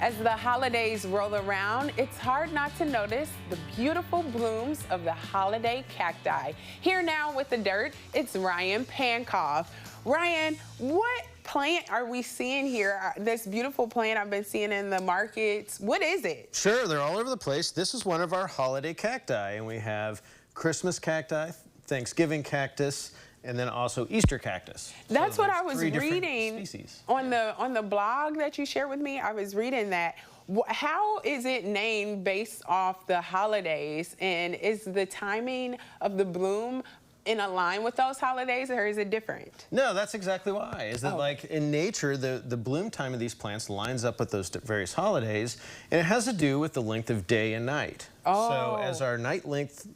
As the holidays roll around, it's hard not to notice the beautiful blooms of the holiday cacti. Here now with the dirt, it's Ryan Pankoff. Ryan, what plant are we seeing here? This beautiful plant I've been seeing in the markets. What is it? Sure, they're all over the place. This is one of our holiday cacti, and we have Christmas cacti, Thanksgiving cactus, and then also Easter cactus. That's so what I was reading on the blog that you shared with me. I was reading that. How is it named based off the holidays, and is the timing of the bloom in line with those holidays, or is it different? No, that's exactly why. Is that like in nature, the bloom time of these plants lines up with those various holidays, and it has to do with the length of day and night. So as our night length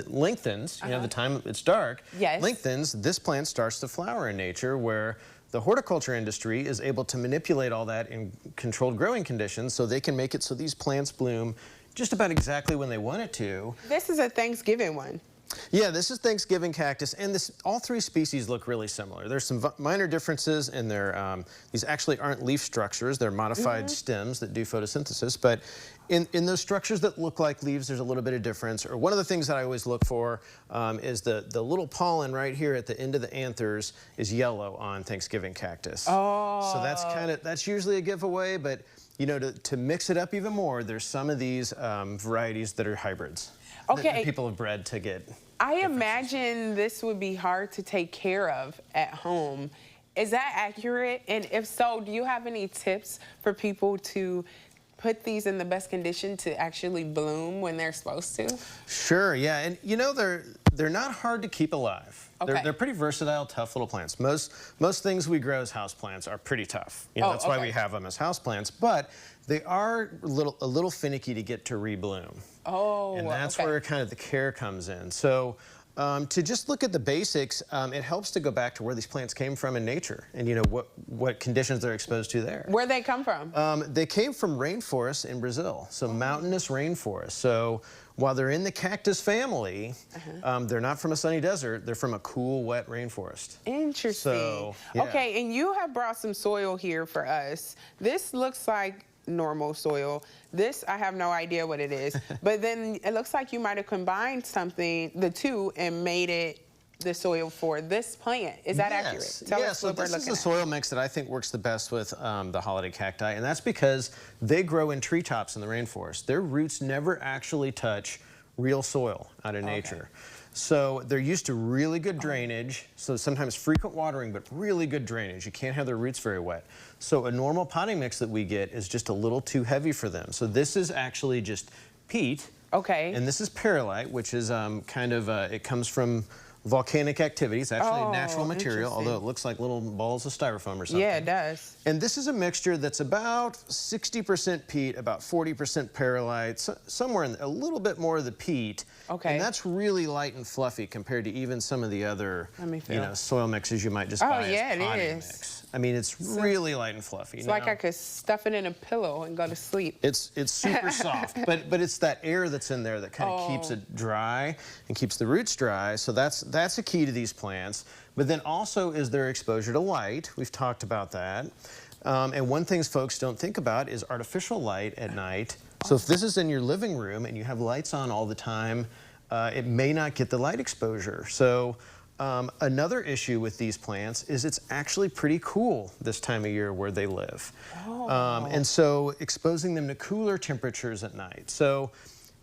lengthens, you know, the time it's dark, lengthens, this plant starts to flower in nature, where the horticulture industry is able to manipulate all that in controlled growing conditions so they can make it so these plants bloom just about exactly when they want it to. This is a Thanksgiving one. Yeah, this is Thanksgiving cactus, and all three species look really similar. There's some minor differences in their, these actually aren't leaf structures, they're modified stems that do photosynthesis, but in those structures that look like leaves, there's a little bit of difference. Or one of the things that I always look for is the little pollen right here at the end of the anthers is yellow on Thanksgiving cactus. So that's usually a giveaway, but you know, to mix it up even more, there's some of these varieties that are hybrids. That people have bred to get. I imagine this would be hard to take care of at home. Is that accurate? And if so, do you have any tips for people to put these in the best condition to actually bloom when they're supposed to? Sure, yeah, and you know, they're not hard to keep alive. They're pretty versatile, tough little plants. Most things we grow as houseplants are pretty tough. You know, that's why we have them as houseplants, but they are a little finicky to get to rebloom. And that's where kind of the care comes in. So to just look at the basics, it helps to go back to where these plants came from in nature and, you know, what conditions they're exposed to there. Where they come from? They came from rainforests in Brazil, so mountainous rainforests. So while they're in the cactus family, they're not from a sunny desert, they're from a cool, wet rainforest. Interesting. So, yeah. Okay, and you have brought some soil here for us. This looks like normal soil. This, I have no idea what it is, but then it looks like you might have combined the two, and made it the soil for this plant. Is that accurate? Tell us so what we're this is looking the at. soil mix that I think works the best with the holiday cacti, and that's because they grow in treetops in the rainforest. Their roots never actually touch real soil out of nature. So they're used to really good drainage, so sometimes frequent watering, but really good drainage. You can't have their roots very wet. So a normal potting mix that we get is just a little too heavy for them. So this is actually just peat. And this is perlite, which is it comes from volcanic activity. It's actually a natural material, although it looks like little balls of styrofoam or something. Yeah, it does. And this is a mixture that's about 60% peat, about 40% perlite, somewhere in a little bit more of the peat. And that's really light and fluffy compared to even some of the other, you know, soil mixes you might just buy as potting mix. I mean, it's really light and fluffy. It's like I could stuff it in a pillow and go to sleep. It's super soft, but it's that air that's in there that kind of keeps it dry and keeps the roots dry. So that's a key to these plants. But then also is their exposure to light. We've talked about that. And one thing folks don't think about is artificial light at night. So if this is in your living room and you have lights on all the time, it may not get the light exposure. So another issue with these plants is it's actually pretty cool this time of year where they live. And so exposing them to cooler temperatures at night. So,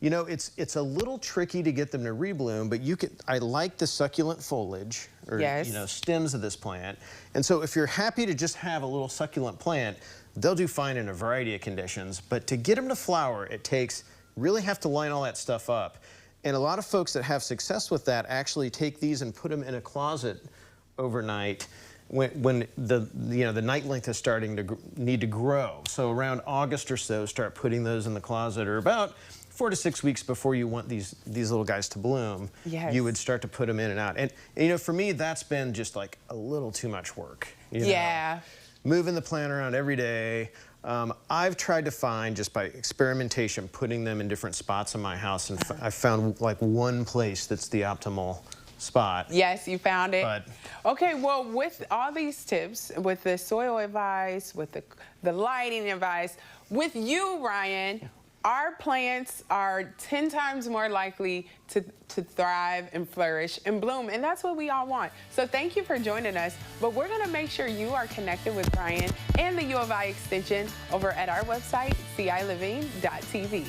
you know, it's a little tricky to get them to rebloom, but I like the succulent foliage, or you know, stems of this plant. And so if you're happy to just have a little succulent plant, they'll do fine in a variety of conditions. But to get them to flower, really have to line all that stuff up. And a lot of folks that have success with that actually take these and put them in a closet overnight when the night length is starting to need to grow. So around August or so, start putting those in the closet, or about 4 to 6 weeks before you want these little guys to bloom. You would start to put them in and out. And you know, for me, that's been just like a little too much work. You know? Moving the plant around every day. I've tried to find, just by experimentation, putting them in different spots in my house, and I've found like one place that's the optimal spot. Yes, you found it. Okay, well, with all these tips, with the soil advice, with the lighting advice, with you, Ryan, our plants are 10 times more likely to thrive and flourish and bloom, and that's what we all want. So thank you for joining us, but we're gonna make sure you are connected with Ryan and the U of I Extension over at our website, ciLiving.tv.